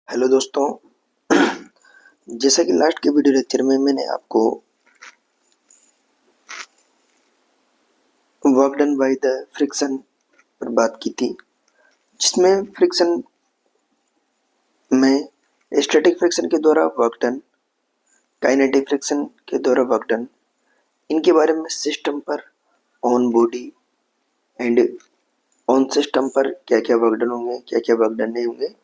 Hello दोस्तों। जैसा कि लास्ट के वीडियो लेक्चर में मैंने आपको work done by the friction पर बात की थी, जिसमें फ्रिक्शन में स्टैटिक फ्रिक्शन के द्वारा वर्क डन, काइनेटिक फ्रिक्शन के द्वारा वर्क डन, इनके बारे में सिस्टम पर, on body and on system पर क्या क्या वर्क डन होंगे, क्या क्या वर्क डन नहीं होंगे,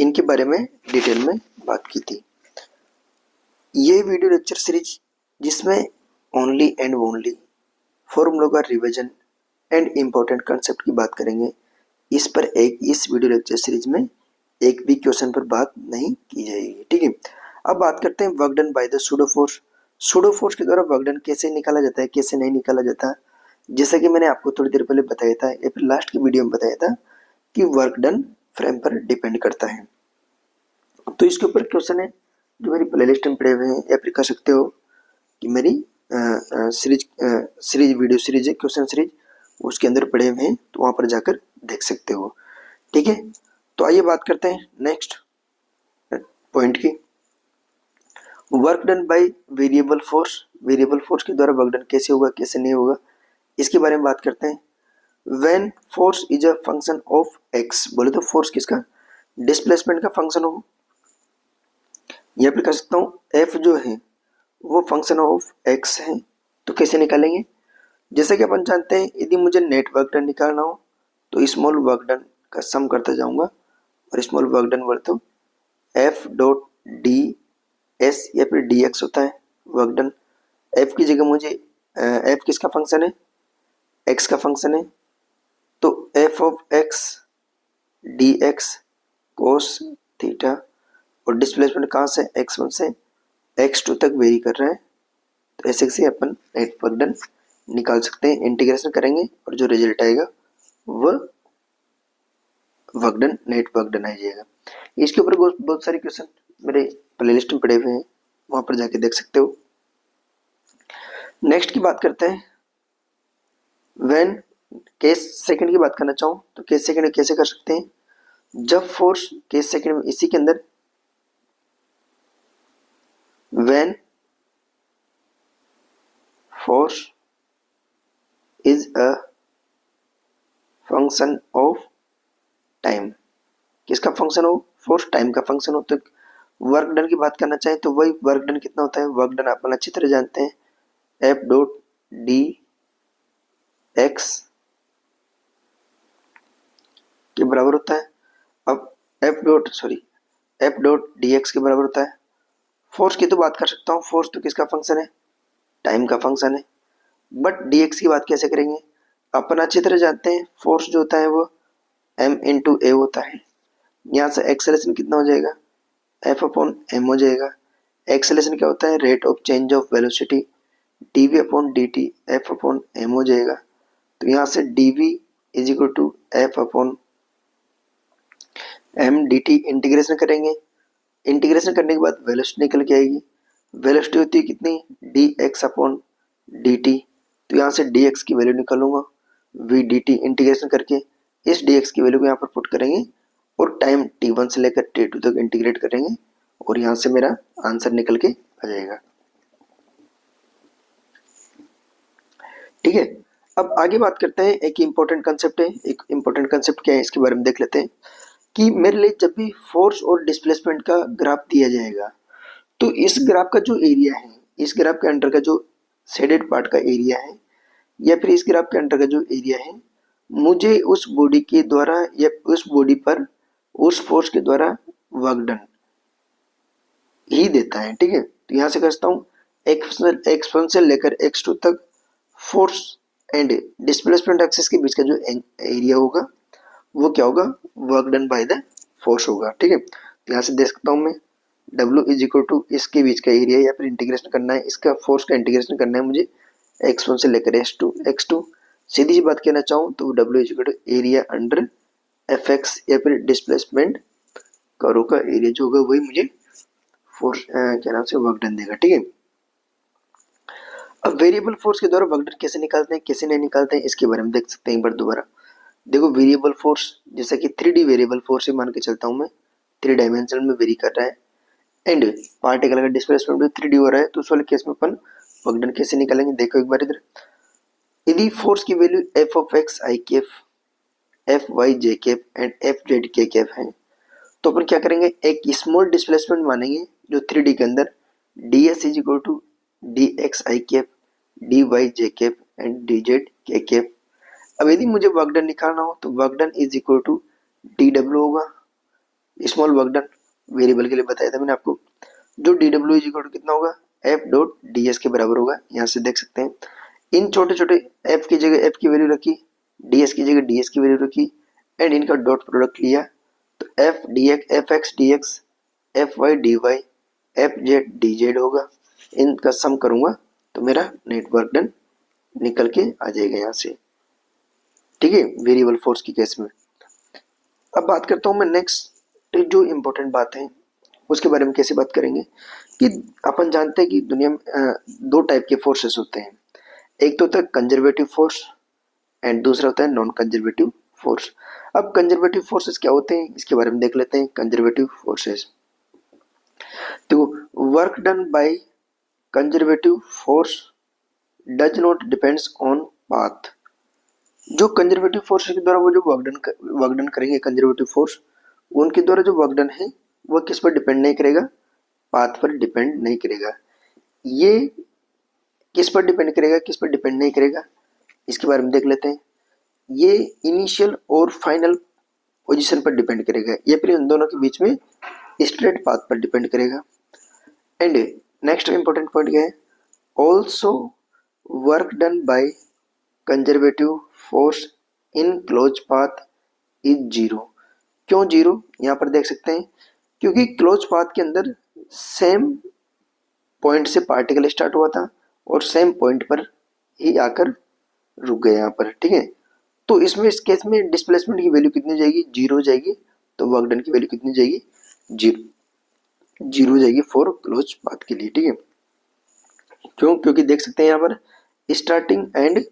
इनके बारे में डिटेल में बात की थी। ये वीडियो लेक्चर सीरीज जिसमें ओनली एंड ओनली फॉर्मूलों का रिवीजन एंड इम्पोर्टेंट कंसेप्ट की बात करेंगे। इस वीडियो लेक्चर सीरीज में एक भी क्वेश्चन पर बात नहीं की जाएगी, ठीक है। अब बात करते हैं work done by the pseudo force. Pseudo force के द्वारा वर्क डन कैसे निकाला जाता है, कैसे नहीं निकाला जाता। जैसा कि मैंने आपको थोड़ी देर पहले बताया था या फिर लास्ट की वीडियो में बताया था कि वर्क डन फ्रेम पर डिपेंड करता है। तो इसके ऊपर क्वेश्चन है जो मेरी प्लेलिस्ट में पड़े हुए हैं, या फिर कह सकते हो कि मेरी सीरीज वीडियो सीरीज है, क्वेश्चन सीरीज, उसके अंदर पड़े हुए हैं, तो वहां पर जाकर देख सकते हो, ठीक है। तो आइए बात करते हैं नेक्स्ट पॉइंट की। Work done by variable force. Variable force के द्वारा वर्क डन कैसे होगा, कैसे नहीं होगा, इसके बारे में बात करते हैं। When force is a function of x, बोले तो फोर्स किसका, डिस्प्लेसमेंट का फंक्शन हो, या फिर कह सकता हूँ एफ जो है वो फंक्शन ऑफ एक्स है। तो कैसे निकालेंगे, जैसे कि अपन जानते हैं यदि मुझे नेट वर्क डन निकालना हो तो स्मॉल वर्क डन का सम करता जाऊंगा, और स्मॉल वर्क डन वर्थ तो एफ डॉट डी एस या फिर डी एक्स होता है वर्क डन। एफ की जगह मुझे एफ किसका फंक्शन है, एक्स का फंक्शन है, तो F of x d x cos theta, और डिस्प्लेसमेंट कहाँ से, x1 से x2 तक वेरी कर रहा है, तो ऐसे से अपन नेट वर्क डन निकाल सकते हैं। इंटीग्रेशन करेंगे और जो रिजल्ट आएगा वो work done, net work done आ जाएगा। इसके ऊपर बहुत सारे क्वेश्चन मेरे प्लेलिस्ट में पड़े हुए हैं, वहां पर जाके देख सकते हो। नेक्स्ट की बात करते हैं। व्हेन केस सेकंड की बात करना चाहूँ तो केस सेकंड कैसे कर सकते हैं, जब फोर्स केस सेकंड में इसी के अंदर when force is a function of time, किसका फंक्शन हो, फोर्स टाइम का फंक्शन हो, तो वर्क डन की बात करना चाहे तो वही वर्क डन कितना होता है, वर्क डन अपन अच्छी तरह जानते हैं, एफ डॉट डी एक्स के बराबर होता है। अब एफ डॉट डी एक्स के बराबर होता है। फोर्स की तो बात कर सकता हूँ, फोर्स तो किसका फंक्शन है, टाइम का फंक्शन है, बट डी एक्स की बात कैसे करेंगे, अपन अच्छी तरह जानते हैं फोर्स जो होता है वो एम इंटू ए होता है। यहाँ से एक्सेलरेशन कितना हो जाएगा, एफ अपॉन एम हो जाएगा। एक्सेलरेशन क्या होता है, rate of change of velocity, d v upon d t, F upon m हो जाएगा। तो यहाँ से d v is equal to F upon m d t, integration करेंगे। इंटीग्रेशन करने के बाद वेलोसिटी निकल के आएगी। वेलोसिटी होती है कितनी, D x upon d T, तो यहाँ से डी एक्स की वैल्यू निकालूंगा, वी डी टी इंटीग्रेशन करके इस डी एक्स की वैल्यू को यहाँ पर पुट करेंगे, और टाइम t1 से लेकर t2 तक इंटीग्रेट करेंगे, और यहाँ से मेरा आंसर निकल के आ जाएगा, ठीक है। अब आगे बात करते हैं, एक इम्पोर्टेंट कंसेप्ट है, एक इम्पोर्टेंट कंसेप्ट क्या है इसके बारे में देख लेते हैं कि मेरे लिए जब भी फोर्स और डिस्प्लेसमेंट का ग्राफ दिया जाएगा तो इस ग्राफ का जो एरिया है, इस ग्राफ के अंडर का जो शेडेड पार्ट का एरिया है, या फिर इस ग्राफ के अंडर का जो एरिया है, मुझे उस बॉडी के द्वारा या उस बॉडी पर उस फोर्स के द्वारा वर्क डन ही देता है, ठीक है। तो यहाँ से करता हूँ x1 से लेकर x2 तक फोर्स एंड डिस्प्लेसमेंट एक्सिस के बीच का जो एरिया होगा वो क्या होगा, work done by the force होगा, ठीक है। तो यहाँ से देख सकता हूँ मैं W इज इक्वल टू इसके बीच का एरिया, या फिर इंटीग्रेशन करना है, इसका फोर्स का इंटीग्रेशन करना है मुझे x1 से लेकर x2। सीधी सी बात कहना चाहूँ तो W is equal to area under fx, या फिर डिस्प्लेसमेंट करो का एरिया जो होगा वही मुझे फोर्स क्या नाम से वर्क डन देगा, ठीक है। अब वेरिएबल फोर्स के द्वारा वर्क डन कैसे निकालते हैं, कैसे नहीं निकालते हैं, इसके बारे में देख सकते हैं एक बार दोबारा। देखो वेरिएबल फोर्स जैसा कि 3D वेरिएबल फोर्स से मान के चलता हूँ मैं, 3 डायमेंशन में वेरी कर रहा है एंड पार्टिकल का डिस्प्लेसमेंट भी 3D हो रहा है, तो उस वाले केस में अपन वर्क डन कैसे निकालेंगे, देखो एक बार इधर। यदि फोर्स की value F of x i cap, F y j cap and F z k cap है, तो अपन क्या करेंगे, एक स्मॉल डिस्प्लेसमेंट मानेंगे जो 3D के अंदर d s is equal to d x i cap, d y j cap and d z k cap. अब यदि मुझे वर्क डन निकालना हो तो work done is equal to d W होगा, स्मॉल वर्क डन वेरिएबल के लिए बताया था मैंने आपको, जो d W is equal to कितना होगा, एफ डॉट डी एस के बराबर होगा। यहाँ से देख सकते हैं इन छोटे छोटे एफ की जगह एफ की वैल्यू रखी, डी एस की जगह डी एस की वैल्यू रखी एंड इनका डॉट प्रोडक्ट लिया, तो F d x, F x d x, F y d y, F z d z होगा। इनका सम करूंगा तो मेरा नेट वर्क डन निकल के आ जाएगा यहाँ से, ठीक है, वेरिएबल फोर्स की केस में। अब बात करता हूँ मैं नेक्स्ट, जो इम्पोर्टेंट बात है उसके बारे में कैसे बात करेंगे कि अपन जानते हैं कि दुनिया में दो टाइप के फोर्सेस होते हैं, एक तो होता है कंजर्वेटिव फोर्स एंड दूसरा होता है नॉन कंजर्वेटिव फोर्स। अब कंजर्वेटिव फोर्सेस क्या होते हैं इसके बारे में देख लेते हैं। कंजर्वेटिव फोर्सेस, तो work done by conservative force does not depends on path. जो कंजर्वेटिव फोर्स के द्वारा वो जो वर्क डन करेंगे कंजर्वेटिव फोर्स, उनके द्वारा जो वर्क डन है वो किस पर डिपेंड नहीं करेगा, पाथ पर डिपेंड नहीं करेगा। ये किस पर डिपेंड करेगा, किस पर डिपेंड नहीं करेगा, इसके बारे में देख लेते हैं। ये इनिशियल और फाइनल पोजीशन पर डिपेंड करेगा, या फिर इन दोनों के बीच में स्ट्रेट पाथ पर डिपेंड करेगा। एंड नेक्स्ट इंपॉर्टेंट पॉइंट क्या है, also work done by conservative force in close path is zero. क्यों जीरो, यहाँ पर देख सकते हैं क्योंकि क्लोज पाथ के अंदर सेम पॉइंट से पार्टिकल स्टार्ट हुआ था और सेम पॉइंट पर ही आकर रुक गए यहाँ पर, ठीक है। तो इसमें इस केस में डिस्प्लेसमेंट की वैल्यू कितनी जाएगी, जीरो हो जाएगी, तो वर्क डन की वैल्यू कितनी जाएगी, जीरो जाएगी फॉर क्लोज पाथ के लिए, ठीक है। क्यों, क्योंकि देख सकते हैं यहाँ पर स्टार्टिंग एंड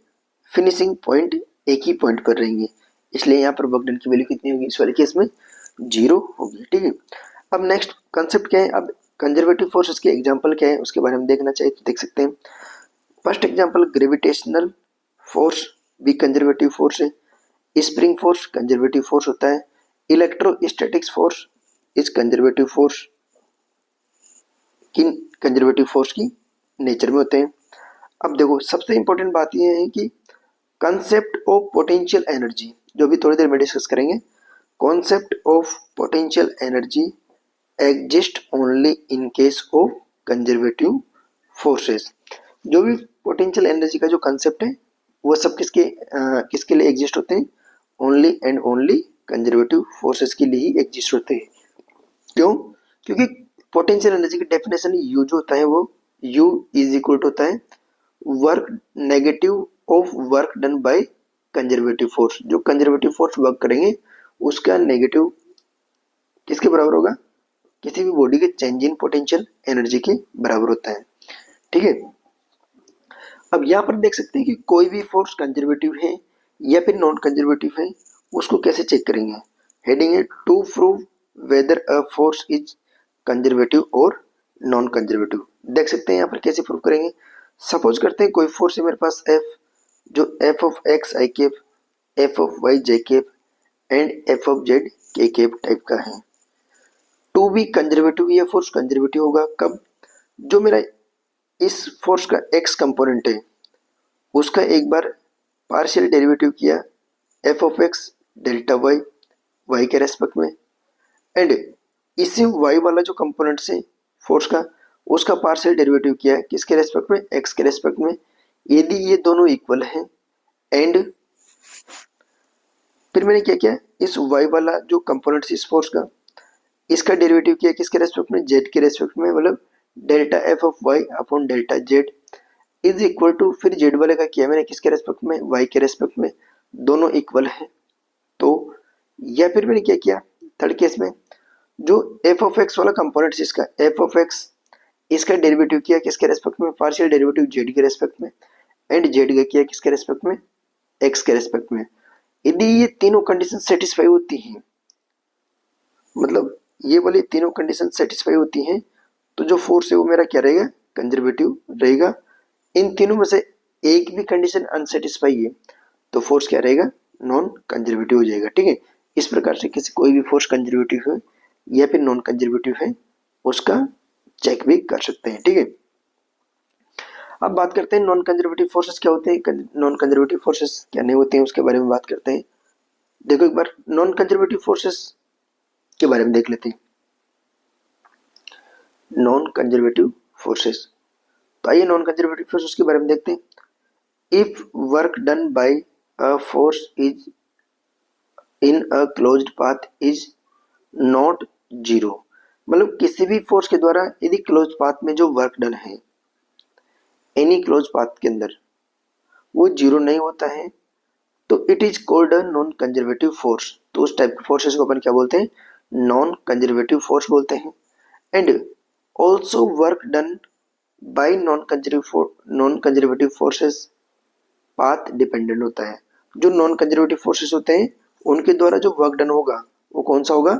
फिनिशिंग पॉइंट एक ही पॉइंट पर रहेंगे, इसलिए यहाँ पर वर्क डन की वैल्यू कितनी होगी, इस वाले केस में जीरो होगी, ठीक है। अब नेक्स्ट कंसेप्ट क्या है, अब कंजर्वेटिव फोर्सेस के एग्जांपल क्या है उसके बारे में देखना चाहिए, तो देख सकते हैं। फर्स्ट एग्जांपल ग्रेविटेशनल फोर्स भी कंजर्वेटिव फोर्स है, स्प्रिंग फोर्स कंजर्वेटिव फोर्स होता है, इलेक्ट्रोस्टैटिक्स फोर्स इस कंजर्वेटिव फोर्स किन कंजर्वेटिव फोर्स की नेचर में होते हैं। अब देखो सबसे इंपॉर्टेंट बात यह है कि कंसेप्ट ऑफ पोटेंशियल एनर्जी, जो भी थोड़ी देर में डिस्कस करेंगे, concept of potential energy exist only in case of conservative forces. जो भी पोटेंशियल एनर्जी का जो कंसेप्ट है वो सब किसके लिए एग्जिस्ट होते हैं, only and only conservative forces के लिए ही एग्जिस्ट होते हैं। क्यों, क्योंकि पोटेंशियल एनर्जी की डेफिनेशन यू जो होता है वो यू इज इक्वल टू होता है work negative of work done by conservative force. जो कंजर्वेटिव फोर्स वर्क करेंगे उसका नेगेटिव किसके बराबर होगा, किसी भी बॉडी के चेंज इन पोटेंशियल एनर्जी के बराबर होता है, ठीक है। अब यहाँ पर देख सकते हैं कि कोई भी फोर्स कंजर्वेटिव है या फिर नॉन कंजर्वेटिव है, उसको कैसे चेक करेंगे। हेडिंग है to prove whether a force is conservative और नॉन कंजर्वेटिव। देख सकते हैं यहाँ पर कैसे प्रूव करेंगे। सपोज करते हैं कोई फोर्स है मेरे पास एफ, जो F of x i cap, F of y j cap and F of z k cap type का है। टू बी कंजर्वेटिव, ये फोर्स कंजर्वेटिव होगा कब, जो मेरा इस फोर्स का एक्स कंपोनेंट है उसका एक बार पार्शियल डेरिवेटिव किया F of x delta y, y के रेस्पेक्ट में, एंड इसी वाई वाला जो कंपोनेंट है फोर्स का उसका पार्शियल डेरिवेटिव किया है किसके रेस्पेक्ट में, एक्स के रेस्पेक्ट में। यदि ये दोनों इक्वल हैं एंड फिर मैंने क्या किया, इस वाई वाला जो कंपोनेंट इस फोर्स का इसका डेरिवेटिव किया किसके रेस्पेक्ट में, जेड के रेस्पेक्ट में, मतलब delta F of y upon delta z is equal to, फिर जेड वाले का किया मैंने किसके रेस्पेक्ट में, वाई के रेस्पेक्ट में, दोनों इक्वल हैं तो। या फिर मैंने क्या किया थर्ड केस में, जो एफ ऑफ एक्स वाला कंपोनेंट इसका एफ ऑफ एक्स, इसका डेरिवेटिव किया किसके रेस्पेक्ट में, पार्शियल डेरिवेटिव जेड के रेस्पेक्ट में, एंड जेड का किया किसके रेस्पेक्ट में, एक्स के रेस्पेक्ट में। यदि ये तीनों कंडीशन सेटिस्फाई होती हैं, मतलब ये वाली तीनों कंडीशन सेटिस्फाई होती हैं तो जो फोर्स है वो मेरा क्या रहेगा, कंजर्वेटिव रहेगा। इन तीनों में से एक भी कंडीशन अनसेटिस्फाई है तो फोर्स क्या रहेगा, नॉन कंजर्वेटिव हो जाएगा। ठीक है, इस प्रकार से किसी कोई भी फोर्स कंजर्वेटिव है या फिर नॉन कंजर्वेटिव है उसका चेक भी कर सकते हैं। ठीक है, अब बात करते हैं नॉन कंजर्वेटिव फोर्सेस क्या होते हैं, नॉन कंजर्वेटिव फोर्सेस क्या नहीं होते हैं उसके बारे में बात करते हैं। देखो एक बार नॉन कंजर्वेटिव फोर्सेस के बारे में देख लेते हैं। नॉन कंजर्वेटिव फोर्सेस, तो आइए नॉन कंजर्वेटिव फोर्सेस के बारे में देखते हैं। If work done bye a force is in a closed path is not zero, मतलब किसी भी फोर्स के द्वारा यदि क्लोज्ड पाथ में जो वर्क डन है एनी क्लोज पाथ के अंदर वो जीरो नहीं होता है तो it is called a non conservative force. तो उस टाइप के फोर्सेस को अपन क्या बोलते हैं, नॉन कंजर्वेटिव फोर्स बोलते हैं। And also work done bye non conservative forces path dependent होता है। जो नॉन कंजर्वेटिव फोर्सेस होते हैं उनके द्वारा जो वर्क डन होगा वो कौन सा होगा,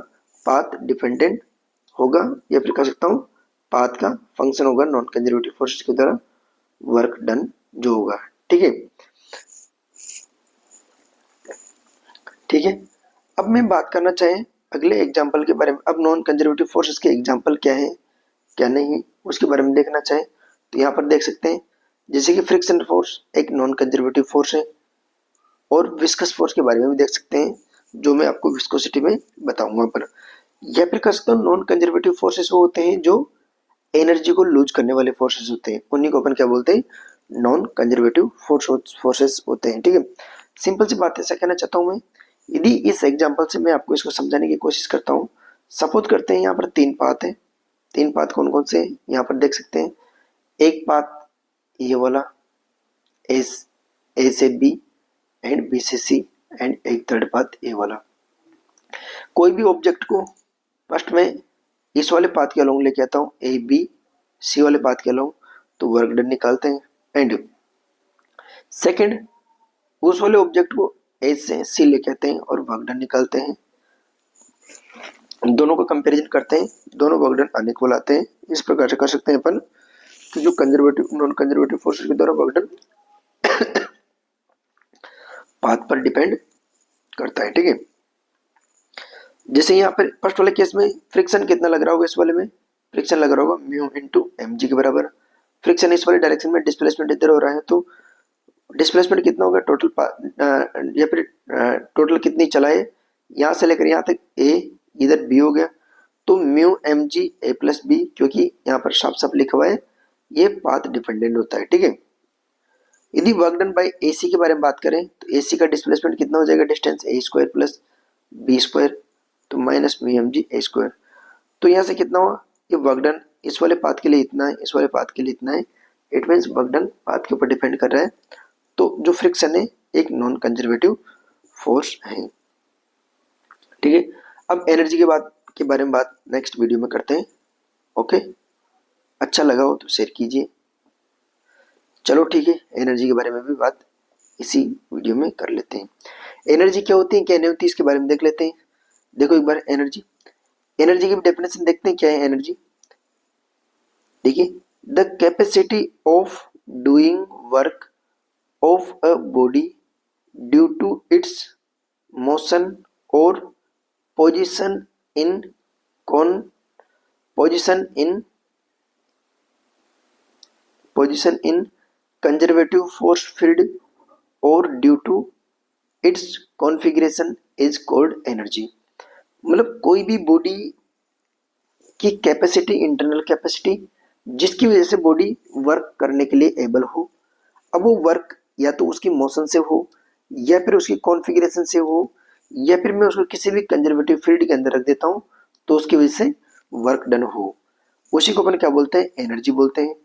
पाथ डिपेंडेंट होगा, या फिर कह सकता हूँ पाथ का फंक्शन होगा नॉन कंजर्वेटिव फोर्सेस के द्वारा वर्क डन जो होगा। ठीक है, ठीक है, अब मैं बात करना चाहें अगले एग्जाम्पल के बारे में। अब नॉन कंजर्वेटिव फोर्सेस के एग्जाम्पल क्या है क्या नहीं है उसके बारे में देखना चाहें तो यहाँ पर देख सकते हैं, जैसे कि फ्रिक्शन फोर्स एक नॉन कंजर्वेटिव फोर्स है, और विस्कस फोर्स के बारे में भी देख सकते हैं जो मैं आपको विस्कोसिटी में बताऊंगा पर। या फिर कह सकता हूँ नॉन कंजर्वेटिव फोर्सेस वो होते हैं जो एनर्जी को लूज करने वाले फोर्सेस होते हैं, उन्हीं को अपन क्या बोलते हैं, नॉन कंजर्वेटिव फोर्सेस होते हैं। ठीक है, सिंपल सी बात ऐसा कहना चाहता हूँ मैं, यदि इस एग्जांपल से मैं आपको इसको समझाने की कोशिश करता हूँ। सपोज करते हैं यहाँ पर तीन पाथ है, तीन पाथ कौन कौन से हैं यहाँ पर देख सकते हैं। एक पाथ ये वाला ए से बी एंड बी से सी, एंड एक थर्ड पाथ ए वाला। कोई भी ऑब्जेक्ट को फर्स्ट में इस वाले पाथ के अलोंग लेके आता हूँ, ए बी सी वाले पाथ के अलोंग, तो वर्क डन निकालते हैं। एंड सेकंड उस वाले ऑब्जेक्ट को ए से सी लेके आते हैं और वर्क डन निकालते हैं। दोनों को कंपैरिजन करते हैं, दोनों वर्क डन अनइक्वल आते हैं। इस प्रकार से कर सकते हैं अपन कि जो कंजर्वेटिव नॉन कंजर्वेटिव फोर्सेस के द्वारा वर्क डन पाथ पर डिपेंड करता है। ठीक है, जैसे यहाँ पर फर्स्ट वाले केस में फ्रिक्शन कितना लग रहा होगा, इस वाले में फ्रिक्शन लग रहा होगा म्यू इंटू एम जी के बराबर। फ्रिक्शन इस वाले डायरेक्शन में, डिस्प्लेसमेंट इधर हो रहा है तो डिस्प्लेसमेंट कितना होगा टोटल, या फिर टोटल कितनी चला है यहाँ से लेकर यहाँ तक, ए इधर बी हो गया, तो म्यू एम जी ए प्लस बी, क्योंकि यहाँ पर साफ साफ लिखा हुआ है ये पाथ डिपेंडेंट होता है। ठीक है, यदि वर्क डन बाय ए सी के बारे में बात करें तो ए सी का डिस्प्लेसमेंट कितना हो जाएगा, डिस्टेंस ए स्क्वायर प्लस बी स्क्वायर, तो माइनस म्यू एम जी ए स्क्वायर। तो यहाँ से कितना हुआ, ये वर्क डन इस वाले पाथ के लिए इतना है, इस वाले पाथ के लिए इतना है, it means work done path के ऊपर डिपेंड कर रहा है। तो जो फ्रिक्शन है एक नॉन कंजर्वेटिव फोर्स है। ठीक है, अब एनर्जी के बारे में बात नेक्स्ट वीडियो में करते हैं। ओके, अच्छा लगा हो तो शेयर कीजिए। चलो ठीक है, एनर्जी के बारे में भी बात इसी वीडियो में कर लेते हैं। एनर्जी क्या होती है क्या नहीं होती इसके बारे में देख लेते हैं। देखो एक बार एनर्जी की डेफिनेशन देखते हैं क्या है एनर्जी। देखिए, the capacity of doing work of a body due to its motion और पोजीशन इन कौन position in conservative force field और due to its configuration is called energy. मतलब कोई भी बॉडी की कैपेसिटी, इंटरनल कैपेसिटी जिसकी वजह से बॉडी वर्क करने के लिए एबल हो। अब वो वर्क या तो उसकी मोशन से हो या फिर उसकी कॉन्फ़िगरेशन से हो, या फिर मैं उसको किसी भी कंजर्वेटिव फील्ड के अंदर रख देता हूँ तो उसकी वजह से वर्क डन हो, उसी को अपन क्या बोलते हैं, एनर्जी बोलते हैं।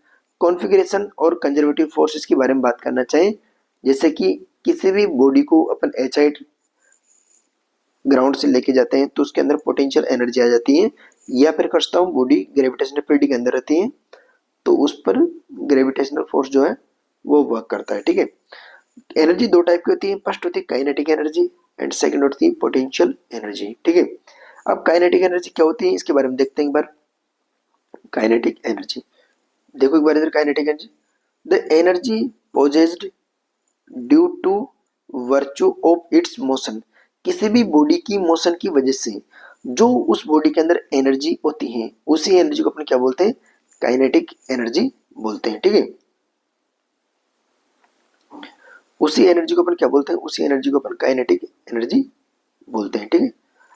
कॉन्फ़िगरेशन और कंजर्वेटिव फोर्सेस के बारे में बात करना चाहें, जैसे कि किसी भी बॉडी को अपन एच ग्राउंड से लेके जाते हैं तो उसके अंदर पोटेंशियल एनर्जी आ जाती है, या फिर करता हूँ बॉडी ग्रेविटेशनल फील्ड के अंदर रहती है तो उस पर ग्रेविटेशनल फोर्स जो है वो वर्क करता है। ठीक है, एनर्जी दो टाइप की होती है, फर्स्ट होती है काइनेटिक एनर्जी एंड सेकंड होती है पोटेंशियल एनर्जी। ठीक है, अब काइनेटिक एनर्जी क्या होती है इसके बारे में देखते हैं एक बार। काइनेटिक एनर्जी देखो एक बार इधर, kinetic energy the energy possessed due to virtue of its motion, किसी भी बॉडी की मोशन की वजह से जो उस बॉडी के अंदर एनर्जी होती है उसी एनर्जी को अपन क्या बोलते हैं, काइनेटिक एनर्जी बोलते हैं। ठीक है, उसी एनर्जी को अपन क्या बोलते हैं, उसी एनर्जी को अपन काइनेटिक एनर्जी बोलते हैं। ठीक है,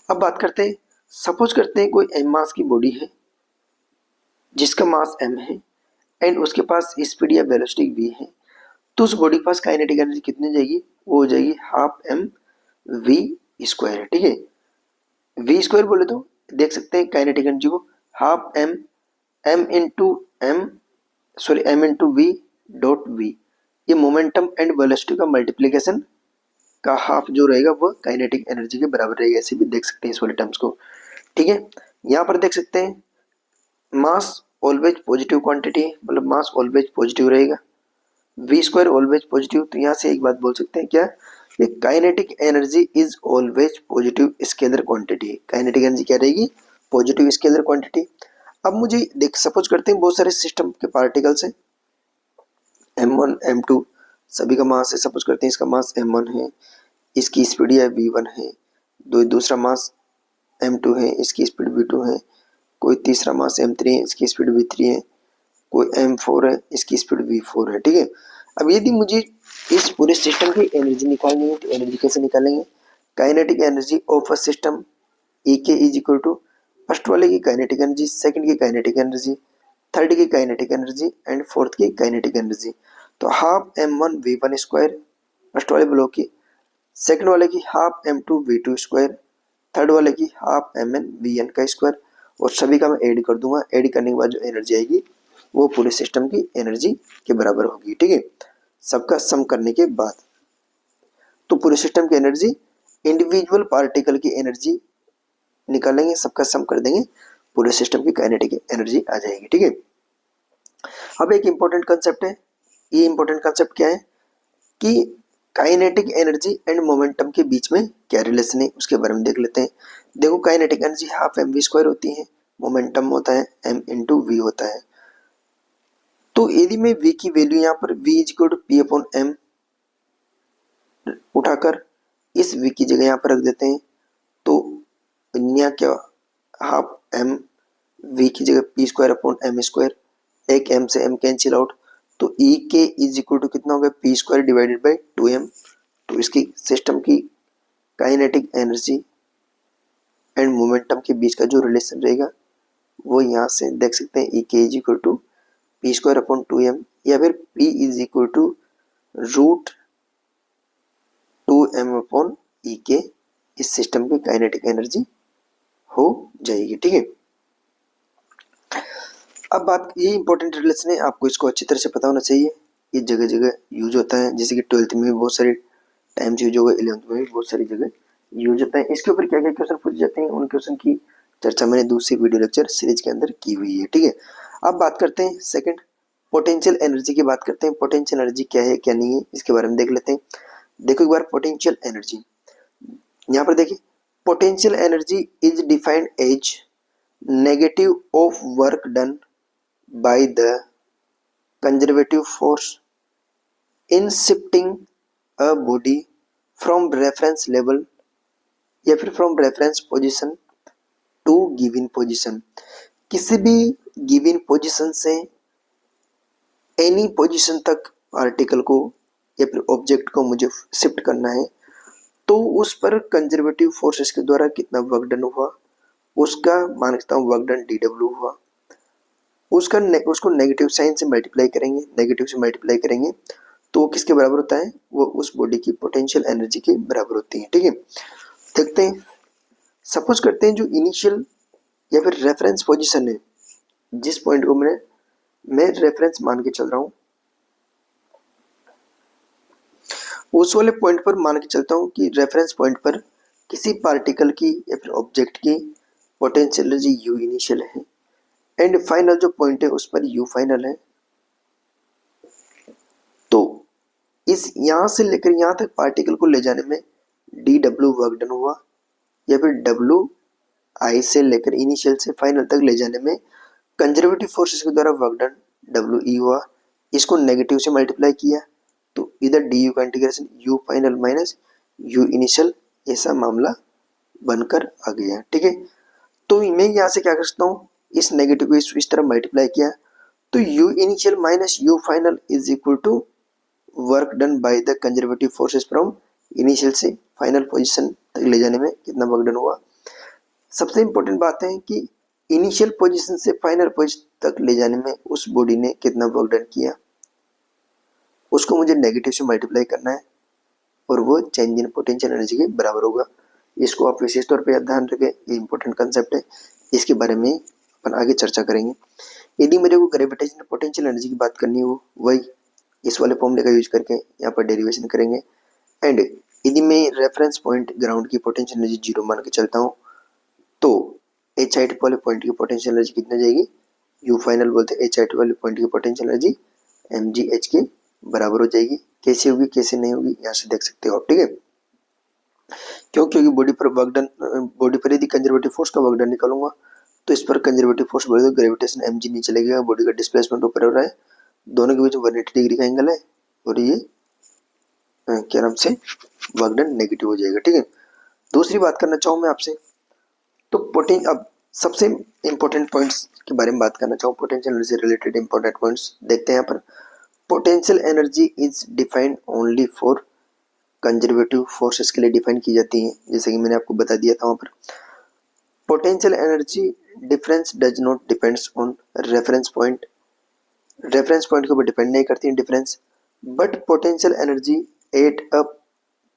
अब बात करते हैं, सपोज करते हैं कोई एम मास की बॉडी है जिसका मास एम है एंड उसके पास स्पीड या वेलोसिटी वी है, तो उस बॉडी के पास काइनेटिक एनर्जी कितनी जाएगी, वो हो जाएगी हाफ एम वी स्क्वायर। ठीक है, वी स्क्वायर बोले तो देख सकते हैं काइनेटिक एनर्जी को half m m into m sorry m into v dot v, ये मोमेंटम एंड वेलोसिटी का मल्टीप्लीकेशन का हाफ जो रहेगा वो काइनेटिक एनर्जी के बराबर रहेगा, ऐसे भी देख सकते हैं इस वाले टर्म्स को। ठीक है, यहाँ पर देख सकते हैं मास ऑलवेज पॉजिटिव क्वांटिटी, मतलब मास ऑलवेज पॉजिटिव रहेगा, वी स्क्वायर ऑलवेज पॉजिटिव, तो यहाँ से एक बात बोल सकते हैं क्या, ये kinetic energy is always positive scalar quantity, kinetic energy क्या रहेगी, पॉजिटिव स्केलर क्वांटिटी। अब मुझे देख सपोज करते हैं बहुत सारे सिस्टम के पार्टिकल्स हैं, m1 m2 सभी का मास है, सपोज करते हैं इसका मास m1 है, इसकी स्पीड है v1 है, दूसरा मास m2 है, इसकी स्पीड v2 है, कोई तीसरा मास m3 है, इसकी स्पीड v3 है, कोई m4 है, इसकी स्पीड v4 है। ठीक है, अब यदि मुझे इस पूरे सिस्टम की एनर्जी निकालनी है तो एनर्जी कैसे निकालेंगे, kinetic energy of a system A के इज इक्वल टू फर्स्ट वाले की काइनेटिक एनर्जी, सेकंड की काइनेटिक एनर्जी, थर्ड की काइनेटिक एनर्जी एंड फोर्थ की काइनेटिक एनर्जी। तो half m1 v1 square first वाले ब्लॉक की, सेकंड वाले की half m2 v2 square, third वाले की हाफ mn vn का स्क्वायर, और सभी का मैं ऐड कर दूंगा, ऐड करने के बाद जो एनर्जी आएगी वो पूरे सिस्टम की एनर्जी के बराबर होगी। ठीक है, सबका सम करने के बाद तो पूरे सिस्टम की एनर्जी, इंडिविजुअल पार्टिकल की एनर्जी निकालेंगे, सबका सम कर देंगे, पूरे सिस्टम की काइनेटिक एनर्जी आ जाएगी। ठीक है, अब एक इंपॉर्टेंट कंसेप्ट है, ये इंपॉर्टेंट कंसेप्ट क्या है कि काइनेटिक एनर्जी एंड मोमेंटम के बीच में क्या रिलेशन है उसके बारे में देख लेते हैं। देखो kinetic energy half m v square होती है, मोमेंटम होता है एम इंटू वी होता है, तो यदि मैं v की वैल्यू यहाँ पर v is equal to p upon m उठाकर इस v की जगह यहाँ पर रख देते हैं, तो यहाँ क्या हाफ एम v की जगह p square upon m square, एक m से m कैंसिल आउट, तो e k is equal to कितना होगा, P square divided by 2m। तो इसकी सिस्टम की काइनेटिक एनर्जी एंड मोमेंटम के बीच का जो रिलेशन रहेगा वो यहाँ से देख सकते हैं, e k is equal to p square upon 2m, या फिर p is equal to root 2m upon e k, इस सिस्टम की काइनेटिक एनर्जी हो जाएगी। ठीक है, अब बात ये इंपॉर्टेंट रिलेशन है, आपको इसको अच्छी तरह से पता होना चाहिए, ये जगह जगह यूज होता है, जैसे कि 12th में भी बहुत सारे टाइम्स यूज होगा, 11th में भी बहुत सारी जगह यूज होता है। इसके ऊपर क्या क्या क्वेश्चन पूछे जाते हैं उन क्वेश्चन की चर्चा मैंने दूसरी वीडियो लेक्चर सीरीज के अंदर की हुई है। ठीक है, अब बात करते हैं सेकंड पोटेंशियल एनर्जी की बात करते हैं, पोटेंशियल एनर्जी क्या है क्या नहीं है इसके बारे में देख लेते हैं। देखो एक बार पोटेंशियल एनर्जी, यहाँ पर देखिए potential energy is defined as negative of work done by the conservative force in shifting a body from reference level या फिर from reference position to given position, किसी भी given position से any position तक particle को या फिर object को मुझे शिफ्ट करना है, तो उस पर कंजर्वेटिव फोर्सेस के द्वारा कितना वर्क डन हुआ उसका मान सकता हूँ वर्क डन dw हुआ, उसको नेगेटिव साइन से मल्टीप्लाई करेंगे, नेगेटिव से मल्टीप्लाई करेंगे तो वो किसके बराबर होता है, वो उस बॉडी की पोटेंशियल एनर्जी के बराबर होती है। ठीक है, देखते हैं, सपोज करते हैं जो इनिशियल या फिर रेफरेंस पोजीशन है, जिस पॉइंट को मैं रेफरेंस मान के चल रहा हूँ, उस वाले पॉइंट पर मान के चलता हूँ कि रेफरेंस पॉइंट पर किसी पार्टिकल की या फिर ऑब्जेक्ट की पोटेंशियल एनर्जी यू इनिशियल है एंड फाइनल जो पॉइंट है उस पर यू फाइनल है। तो इस यहां से लेकर यहां तक पार्टिकल को ले जाने में डी डब्ल्यू वर्क डन हुआ या फिर डब्ल्यू आई से लेकर इनिशियल से फाइनल तक ले जाने में कंजर्वेटिव फोर्सेस के द्वारा वर्क डन डब्ल्यू ई हुआ, इसको नेगेटिव से मल्टीप्लाई किया तो इधर डी यू का integration you final minus you initial ऐसा मामला बनकर आ गया। ठीक है, तो मैं यहाँ से क्या कर सकता हूँ, इस नेगेटिव को इस तरह मल्टीप्लाई किया तो U initial minus U final is equal to work done by the conservative forces from initial से फाइनल पोजीशन तक ले जाने में कितना वर्क डन हुआ। सबसे इंपॉर्टेंट बात है कि इनिशियल पोजीशन से फाइनल पोजीशन तक ले जाने में उस बॉडी ने कितना वर्क डन किया, उसको मुझे नेगेटिव से मल्टीप्लाई करना है और वो चेंज इन पोटेंशियल एनर्जी के बराबर होगा। इसको आप विशेष तौर पे ध्यान रखें, ये इंपॉर्टेंट कंसेप्ट है, इसके बारे में अपन आगे चर्चा करेंगे। यदि मेरे को ग्रेविटेशनल पोटेंशियल एनर्जी की बात करनी हो, वही इस वाले फॉर्मूले का यूज करके यहाँ पर डेरिवेशन करेंगे। एंड यदि मैं रेफरेंस पॉइंट ग्राउंड की पोटेंशियल एनर्जी 0 मान के चलता हूँ तो एच आई वाले पॉइंट की पोटेंशियल एनर्जी कितनी जाएगी, यू फाइनल बोलते हैं एच आई वाले पॉइंट की potential energy m g h के बराबर हो जाएगी। कैसे होगी कैसे नहीं होगी यहाँ से देख सकते हो आप। ठीक है, क्यों, क्योंकि बॉडी पर वर्क डन, बॉडी पर यदि कंजर्वेटिव फोर्स का वर्क डन निकालूंगा तो इस पर कंजर्वेटिव फोर्स बोले तो ग्रेविटेशन एम जी नीचे लगेगा, बॉडी का डिस्प्लेसमेंट ऊपर हो रहा है, दोनों के बीच 180 डिग्री का एंगल है और ये क्या नाम से वर्क डन नेगेटिव हो जाएगा। ठीक है, दूसरी बात करना चाहूँ मैं आपसे तो अब सबसे इंपॉर्टेंट पॉइंट्स के बारे में बात करना चाहूँ, पोटेंशियल एनर्जी से रिलेटेड इंपॉर्टेंट पॉइंट्स देखते हैं यहाँ पर। Potential energy is defined only for conservative forces के लिए डिफाइन की जाती है, जैसे कि मैंने आपको बता दिया था वहाँ पर। Potential energy difference does not depends on reference point, reference point के ऊपर डिपेंड नहीं करती है difference, but potential energy at a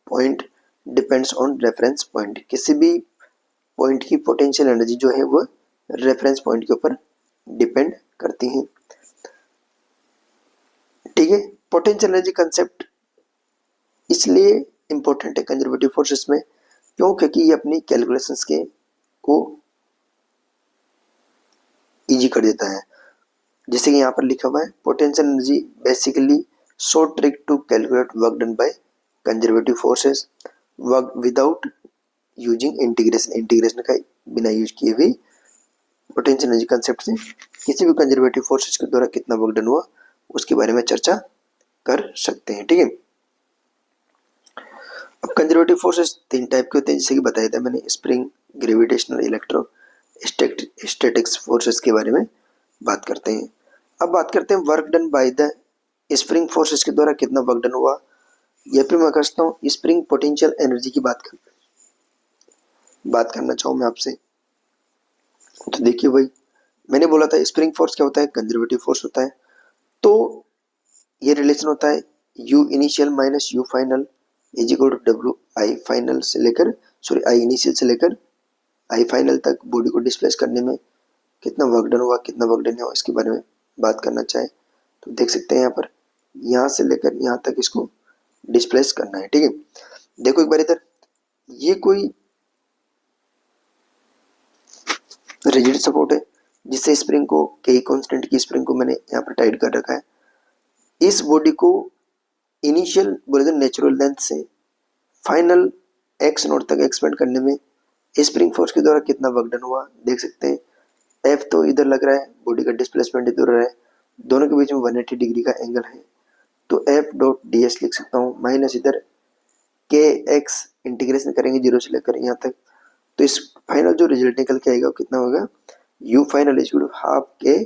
point depends on reference point. किसी भी पॉइंट की पोटेंशियल एनर्जी जो है वो रेफरेंस पॉइंट के ऊपर डिपेंड करती है। ठीक है, पोटेंशियल एनर्जी कंसेप्ट इसलिए इंपॉर्टेंट है कंजर्वेटिव फोर्सेस में, क्यों, क्योंकि ये अपनी कैलकुलेशंस के को इजी कर देता है। जैसे कि यहाँ पर लिखा हुआ है potential energy basically short trick to calculate work done by conservative forces work without using integration, integration का बिना यूज किए हुए पोटेंशियल एनर्जी कंसेप्ट से किसी भी कंजर्वेटिव फोर्सेस के द्वारा कितना वर्क डन हुआ उसके बारे में चर्चा कर सकते हैं। ठीक है, अब कंजर्वेटिव फोर्सेस 3 टाइप के होते हैं, जैसे कि बताया था मैंने, spring, gravitational, electro statics forces के बारे में बात करते हैं। अब बात करते हैं work done by the spring forces के द्वारा कितना वर्क डन हुआ। यहाँ पे मैं करता हूँ स्प्रिंग पोटेंशियल एनर्जी की बात करना चाहूँ मैं आपसे, तो देखिए भाई मैंने बोला था स्प्रिंग फोर्स क्या होता है, कंजर्वेटिव फोर्स होता है। तो ये रिलेशन होता है U initial minus U final is equal to W i final से लेकर आई इनिशियल से लेकर आई फाइनल तक बॉडी को डिस्प्लेस करने में कितना वर्क डन हुआ, कितना वर्क डन हुआ इसके बारे में बात करना चाहे तो देख सकते हैं यहाँ पर, यहाँ से लेकर यहाँ तक इसको डिस्प्लेस करना है। ठीक है, देखो एक बार इधर, ये कोई रिजिड सपोर्ट है जिससे स्प्रिंग को के कांस्टेंट की स्प्रिंग को मैंने यहाँ पर टाइट कर रखा है। इस बॉडी को इनिशियल बोले तो नेचुरल लेंथ से फाइनल एक्स नोट तक एक्सपेंड करने में स्प्रिंग फोर्स के द्वारा कितना वर्क डन हुआ देख सकते हैं। एफ तो इधर लग रहा है, बॉडी का डिस्प्लेसमेंट इधर है, दोनों के बीच में 180 डिग्री का एंगल है, तो एफ डॉट डी एस लिख सकता हूँ माइनस इधर के एक्स इंटीग्रेशन करेंगे 0 से लेकर यहाँ तक, तो इस फाइनल जो रिजल्ट निकल के आएगा वो कितना होगा, U final is equal to half K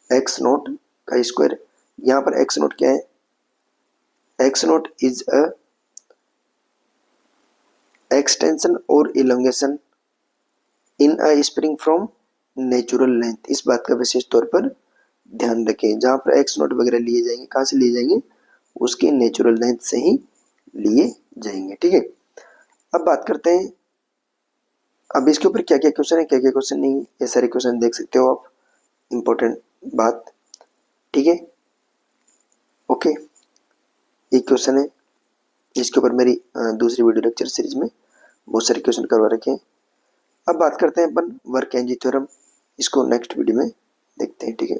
X naught का स्क्वायर। यहाँ पर एक्स नोट क्या है, X naught is a extension और elongation in a spring from natural length. इस बात का विशेष तौर पर ध्यान रखें, जहां पर एक्स नोट वगैरह लिए जाएंगे कहाँ से लिए जाएंगे, उसके नेचुरल लेंथ से ही लिए जाएंगे। ठीक है, अब बात करते हैं अब इसके ऊपर क्या क्या क्वेश्चन है, क्या क्या क्वेश्चन नहीं, ये सारे क्वेश्चन देख सकते हो आप, इंपॉर्टेंट बात। ठीक है, ओके, एक क्वेश्चन है इसके ऊपर मेरी दूसरी वीडियो लेक्चर सीरीज में बहुत सारे क्वेश्चन करवा रखे हैं। अब बात करते हैं अपन वर्क एनर्जी थ्योरम, इसको नेक्स्ट वीडियो में देखते हैं। ठीक है।